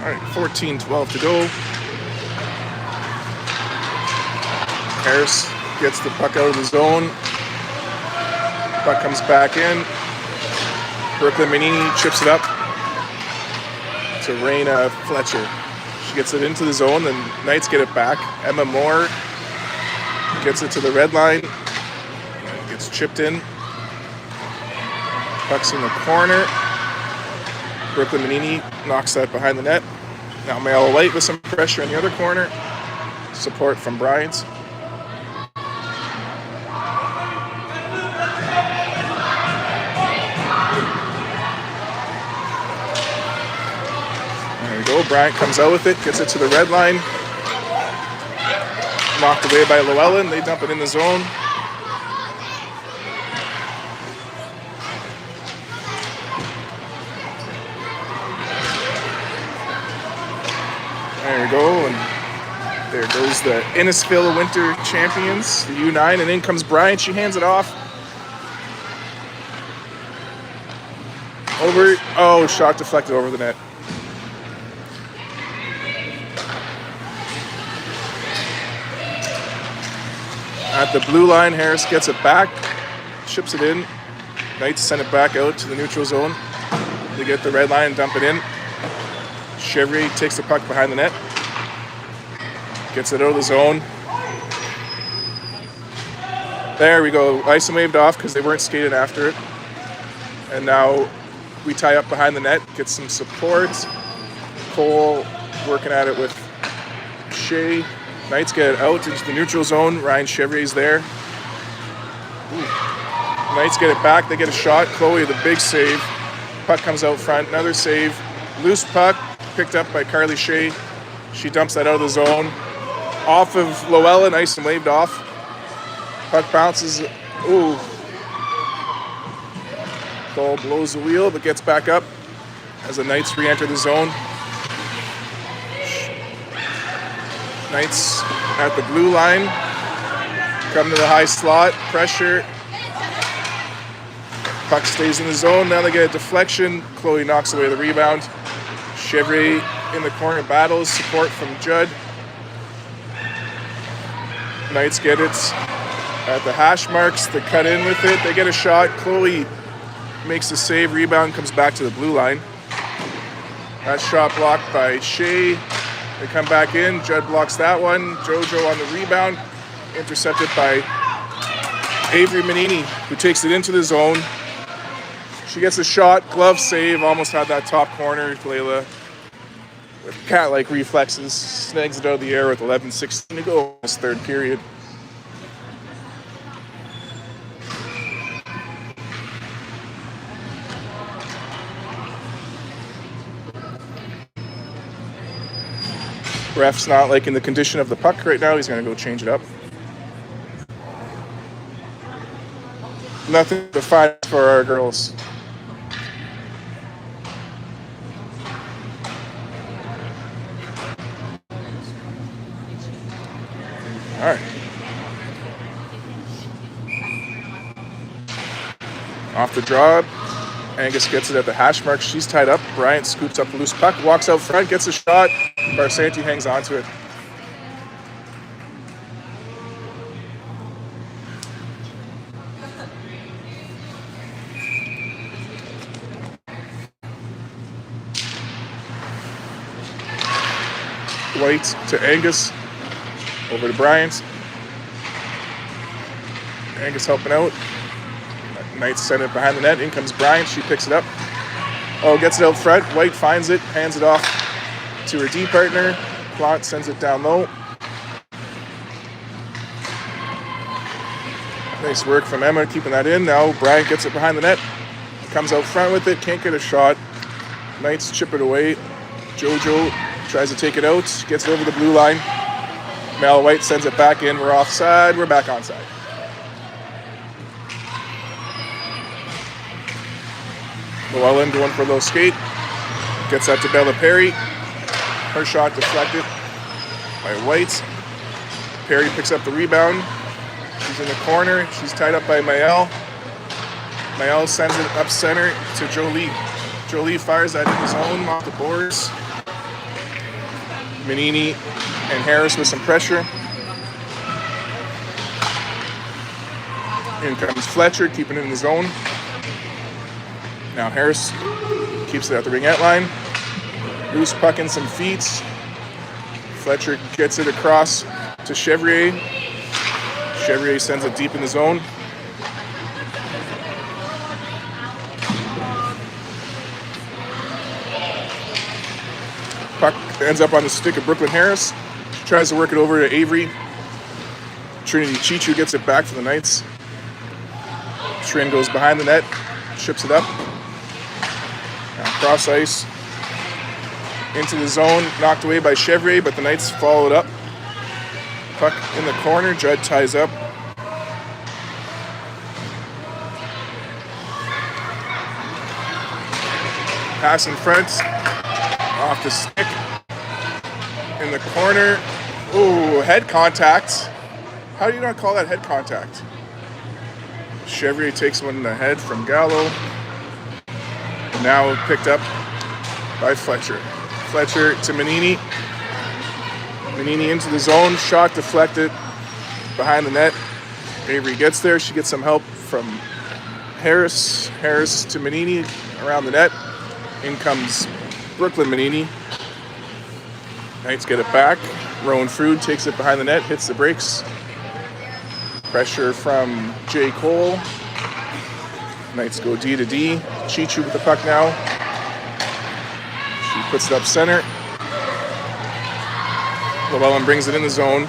All right, 14-12 to go. Harris gets the puck out of the zone. Puck comes back in. Brooklyn Manini chips it up to Raina Fletcher. She gets it into the zone, the Knights get it back. Emma Moore gets it to the red line. Gets chipped in. Puck's in the corner. Brooklyn Manini knocks that behind the net. Now Mayala White with some pressure in the other corner. Support from Bryans. There we go. Bryant comes out with it, gets it to the red line. Knocked away by Loellen. They dump it in the zone. There we go, and there goes the Innisfil Winter Champions, the U9, and in comes Bryant. She hands it off. Over, oh, shot deflected over the net. At the blue line, Harris gets it back, chips it in. Knights send it back out to the neutral zone. They get the red line and dump it in. Chevrier takes the puck behind the net. Gets it out of the zone. There we go. Ice and waved off because they weren't skating after it. And now we tie up behind the net, get some support. Cole working at it with Shea. Knights get it out into the neutral zone. Ryan Chevrier's there. Ooh. Knights get it back. They get a shot. Chloe, the big save. Puck comes out front. Another save. Loose puck. Picked up by Carly Shea. She dumps that out of the zone. Off of Loellen, ice and waved off. Puck bounces. Ooh. Cole blows the wheel, but gets back up as the Knights re-enter the zone. Knights at the blue line. Come to the high slot. Pressure. Puck stays in the zone. Now they get a deflection. Chloe knocks away the rebound. Chevrier in the corner battles, support from Judd. Knights get it at the hash marks. They cut in with it. They get a shot. Chloe makes the save. Rebound comes back to the blue line. That shot blocked by Shea. They come back in. Judd blocks that one. Jojo on the rebound. Intercepted by Avery Manini, who takes it into the zone. She gets a shot. Glove save. Almost had that top corner. Layla, with cat-like reflexes, snags it out of the air with 11:16 to go in this third period. Ref's not liking the condition of the puck right now. He's going to go change it up. Nothing to fight for our girls. All right. Off the draw. Angus gets it at the hash mark. She's tied up. Bryant scoops up the loose puck, walks out front, gets a shot. Barsanti hangs on to it. White to Angus. Over to Bryant. Angus helping out. Knights send it behind the net. In comes Bryant. She picks it up. Oh, gets it out front. White finds it. Hands it off to her D partner. Plante sends it down low. Nice work from Emma keeping that in. Now Bryant gets it behind the net. Comes out front with it. Can't get a shot. Knights chip it away. Jojo tries to take it out. Gets it over the blue line. Mel White sends it back in. We're offside. We're back onside. Loellen going for a low skate. Gets that to Bella Perry. Her shot deflected by White. Perry picks up the rebound. She's in the corner. She's tied up by Mael. Mael sends it up center to Jolie. Jolie fires that in his own off the boards. Manini and Harris with some pressure. In comes Fletcher, keeping it in the zone. Now Harris keeps it at the ringette line. Loose puck in some feet. Fletcher gets it across to Chevrier. Chevrier sends it deep in the zone. Puck ends up on the stick of Brooklyn Harris. She tries to work it over to Avery. Trinity Chichu gets it back for the Knights. Trin goes behind the net, chips it up. Now cross ice. Into the zone, knocked away by Chevrier, but the Knights follow it up. Puck in the corner, Judd ties up. Pass in front, off the stick. In the corner, ooh, head contact. How do you not call that head contact? Chevrier takes one in the head from Gallo. Now picked up by Fletcher. Fletcher to Manini. Manini into the zone. Shot deflected behind the net. Avery gets there. She gets some help from Harris. Harris to Manini around the net. In comes Brooklyn Manini. Knights get it back. Rowan Frood takes it behind the net. Hits the brakes. Pressure from Jay Cole. Knights go D to D. Chichu with the puck now. She puts it up center. Loellen brings it in the zone.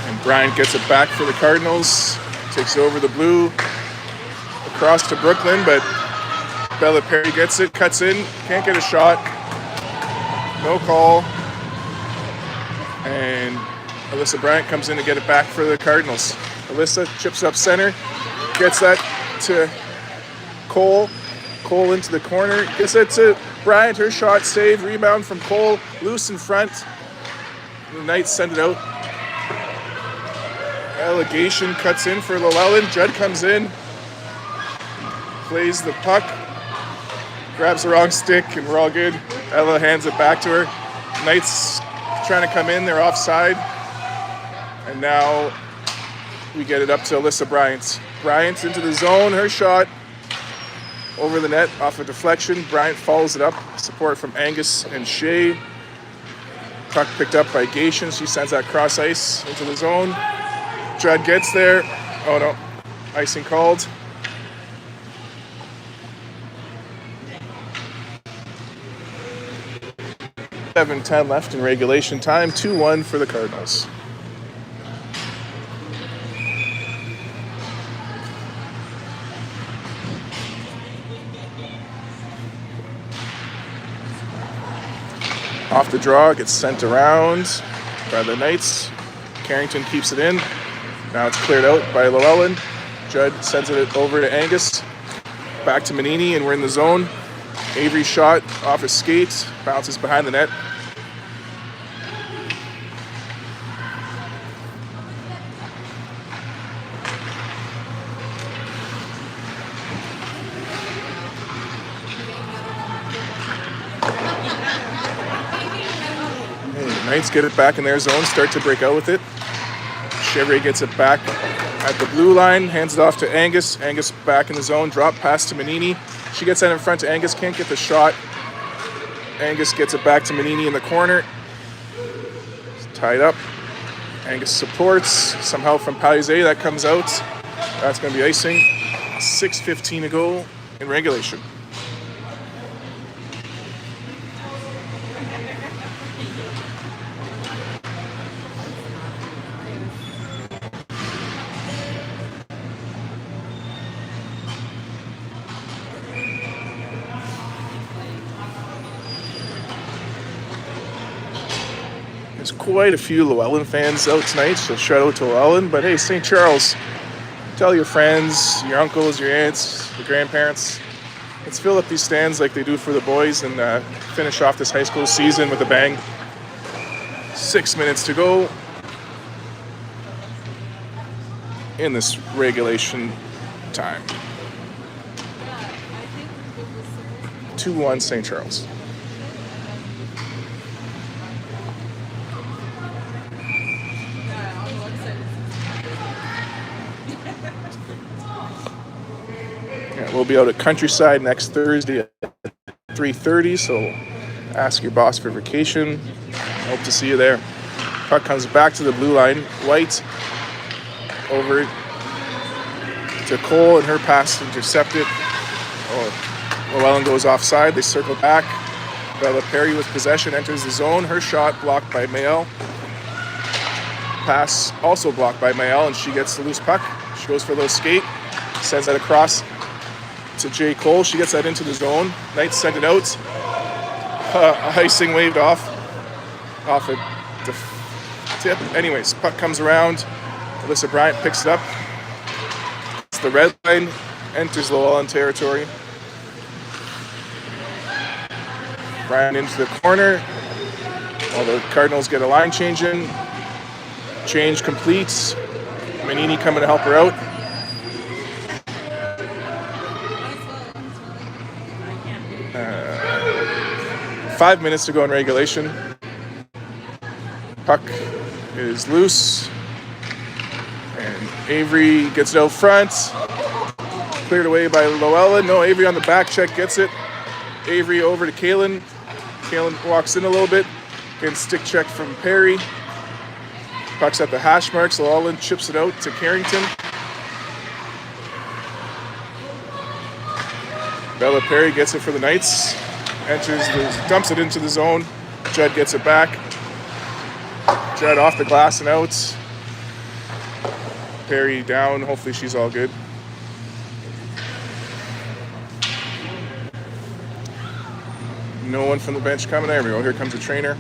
And Bryant gets it back for the Cardinals. Takes it over the blue. Across to Brooklyn, but Bella Perry gets it, cuts in. Can't get a shot. No call. And Alyssa Bryant comes in to get it back for the Cardinals. Alyssa chips up center, gets that to Cole. Cole into the corner, gets it to Bryant. Her shot saved, rebound from Cole, loose in front. The Knights send it out. Allegation cuts in for Loellen. Judd comes in, plays the puck, grabs the wrong stick, and we're all good. Ella hands it back to her. Knights trying to come in, they're offside. And now we get it up to Alyssa Bryant. Bryant into the zone, her shot over the net off a deflection. Bryant follows it up. Support from Angus and Shea. Puck picked up by Gation. She sends that cross ice into the zone. Judd gets there. Oh no, icing called. .7:10 left in regulation time. 2-1 for the Cardinals. Off the draw, gets sent around by the Knights. Carrington keeps it in. Now it's cleared out by Loellen. Judd sends it over to Angus. Back to Manini, and we're in the zone. Avery shot off his skate, bounces behind the net. Knights get it back in their zone, start to break out with it. Chevrier gets it back at the blue line, hands it off to Angus. Angus back in the zone, drop pass to Manini. She gets that in front to Angus, can't get the shot. Angus gets it back to Manini in the corner. It's tied up. Angus supports, some help from Palizé, that comes out. That's going to be icing. 6:15 to go in regulation. There's quite a few Loellen fans out tonight, so shout out to Loellen. But hey, St. Charles, tell your friends, your uncles, your aunts, your grandparents. Let's fill up these stands like they do for the boys and finish off this high school season with a bang. 6 minutes to go in this regulation time. 2-1 St. Charles. We'll be out at Countryside next Thursday at 3:30, so ask your boss for vacation. Hope to see you there. Puck comes back to the blue line. White over to Cole, and her pass intercepted. Loellen goes offside. They circle back. Bella Perry with possession enters the zone. Her shot blocked by Mayel. Pass also blocked by Mayel, and she gets the loose puck. She goes for a little skate, sends that across to J. Cole. She gets that into the zone. Knights send it out. Icing waved off a tip. Anyways, puck comes around. Alyssa Bryant picks it up. It's the red line. Enters Loellen territory. Bryant into the corner. While the Cardinals get a line change in. Change completes. Manini coming to help her out. 5 minutes to go in regulation. Puck is loose. And Avery gets it out front. Cleared away by Loellen. No, Avery on the back check gets it. Avery over to Kalen. Kalen walks in a little bit. Getting stick check from Perry. Puck's at the hash marks. Loellen chips it out to Carrington. Bella Perry gets it for the Knights. Dumps it into the zone. Judd gets it back. Judd off the glass and out. Perry down. Hopefully she's all good. No one from the bench coming. There we go. Here comes the trainer.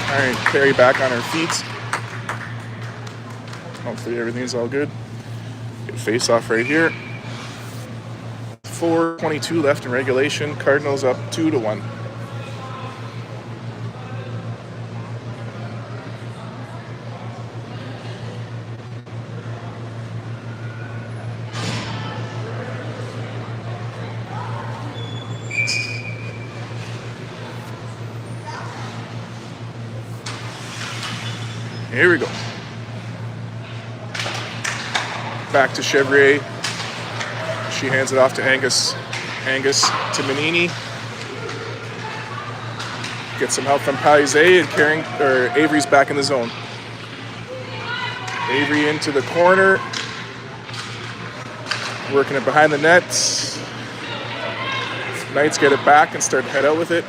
All right, Perry back on her feet. Hopefully everything's all good. Get face off right here. 4:22 left in regulation. Cardinals up 2-1. Here we go. Back to Chevrier. She hands it off to Angus. Angus to Manini. Get some help from Paise, and Avery's back in the zone. Avery into the corner. Working it behind the net. Knights get it back and start to head out with it.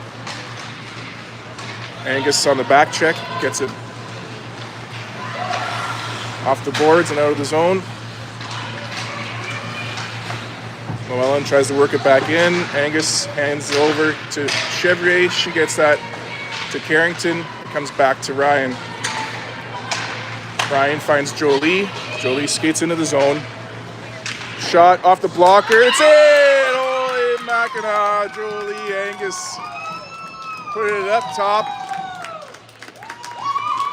Angus on the back check. Gets it off the boards and out of the zone. Loellen tries to work it back in. Angus hands it over to Chevrier. She gets that to Carrington. It comes back to Ryan. Ryan finds Jolie. Jolie skates into the zone. Shot off the blocker. It's in! Holy Mackinac. Jolie Angus put it up top.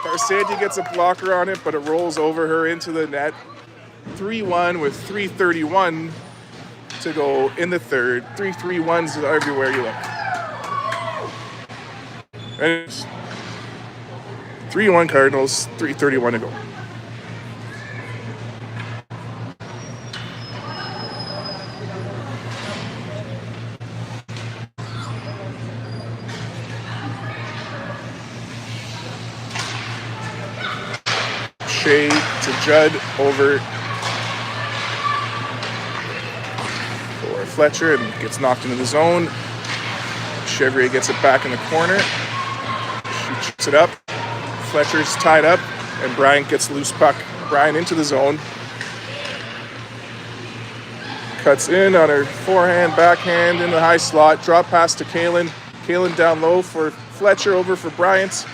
Barsanti gets a blocker on it, but it rolls over her into the net. 3-1 with 3:31 to go in the third. 3-3-1s everywhere you look. Anyways, 3-1 Cardinals, 3:31 to go. Shea to Judd over for Fletcher and gets knocked into the zone. Chevrier gets it back in the corner. She chips it up. Fletcher's tied up and Bryant gets loose puck. Bryant into the zone. Cuts in on her forehand, backhand in the high slot. Drop pass to Kalen. Kalen down low for Fletcher, over for Bryant.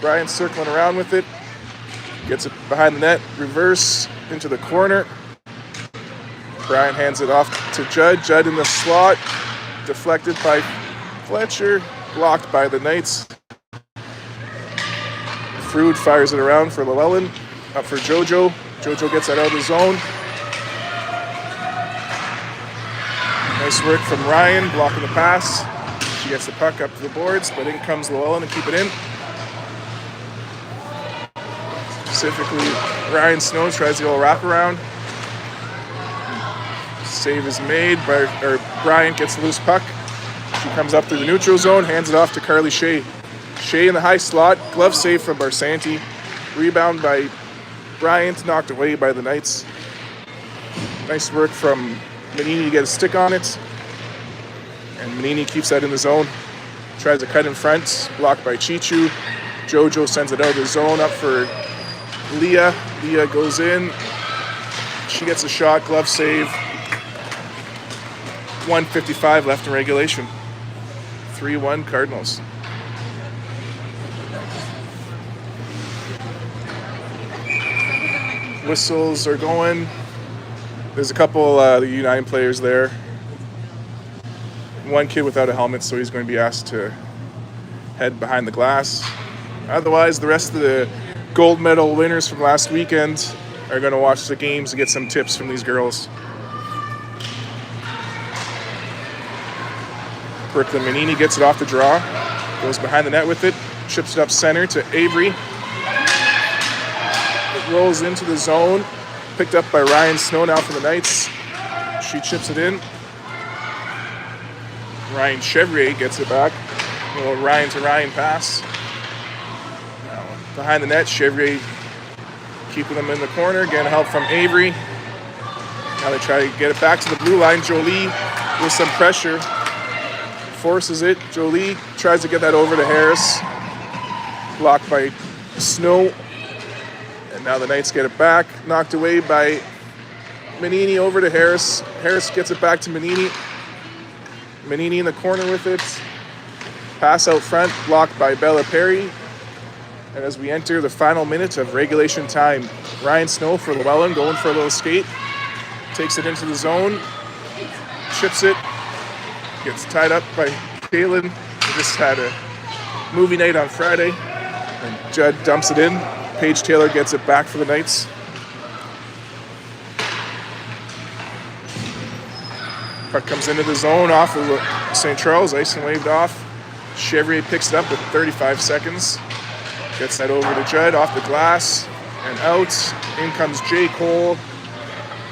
Bryant circling around with it. Gets it behind the net, reverse into the corner. Bryant hands it off to Judd. Judd in the slot, deflected by Fletcher, blocked by the Knights. Frood fires it around for Loellen, up for Jojo. Jojo gets that out of the zone. Nice work from Ryan, blocking the pass. She gets the puck up to the boards, but in comes Loellen to keep it in. Specifically, Ryan Snow tries the old wraparound. Save is made, Bryant gets the loose puck. She comes up through the neutral zone, hands it off to Carly Shea. Shea in the high slot, glove save from Barsanti. Rebound by Bryant, knocked away by the Knights. Nice work from Manini to get a stick on it. And Manini keeps that in the zone. Tries to cut in front, blocked by Chichu. Jojo sends it out of the zone, up for Leah. Leah goes in. She gets a shot, glove save. 1:55 left in regulation. 3-1 Cardinals. Whistles are going. There's a couple of the United players there. One kid without a helmet, so he's going to be asked to head behind the glass. Otherwise, the rest of the gold medal winners from last weekend are going to watch the games and get some tips from these girls. Brooklyn Manini gets it off the draw, goes behind the net with it, chips it up center to Avery. It rolls into the zone, picked up by Ryan Snow now for the Knights. She chips it in. Ryan Chevrier gets it back. A little Ryan to Ryan pass. Behind the net, Chevrier keeping them in the corner, getting help from Avery. Now they try to get it back to the blue line. Jolie with some pressure, forces it. Jolie tries to get that over to Harris. Blocked by Snow. And now the Knights get it back. Knocked away by Manini, over to Harris. Harris gets it back to Manini. Manini in the corner with it. Pass out front, blocked by Bella Perry. And as we enter the final minutes of regulation time, Ryan Snow for Loellen going for a little skate. Takes it into the zone. Chips it. Gets tied up by Kalen. We just had a movie night on Friday. And Judd dumps it in. Paige Taylor gets it back for the Knights. Puck comes into the zone off of St. Charles. Icing waved off. Chevrier picks it up with 35 seconds. Gets that over to Judd, off the glass and out. In comes J. Cole.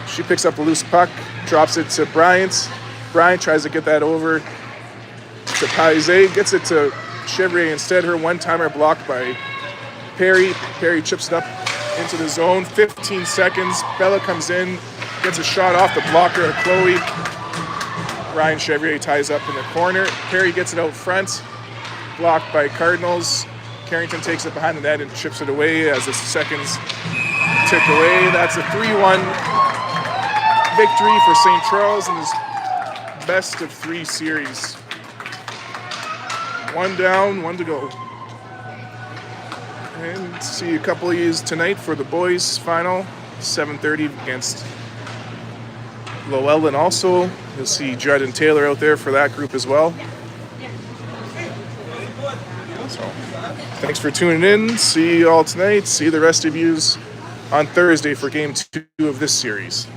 She picks up the loose puck, drops it to Bryant. Bryant tries to get that over to Paise, gets it to Chevrier instead. Her one-timer blocked by Perry. Perry chips it up into the zone. 15 seconds. Bella comes in, gets a shot off the blocker of Chloe. Ryan Chevrier ties up in the corner. Perry gets it out front, blocked by Cardinals. Carrington takes it behind the net and chips it away as the seconds tick away. That's a 3-1 victory for St. Charles in his best of 3 series. 1 down, 1 to go. And see a couple of these tonight for the boys' final, 7:30 against Loellen also. You'll see Judd and Taylor out there for that group as well. So, thanks for tuning in. See you all tonight. See the rest of yous on Thursday for game 2 of this series.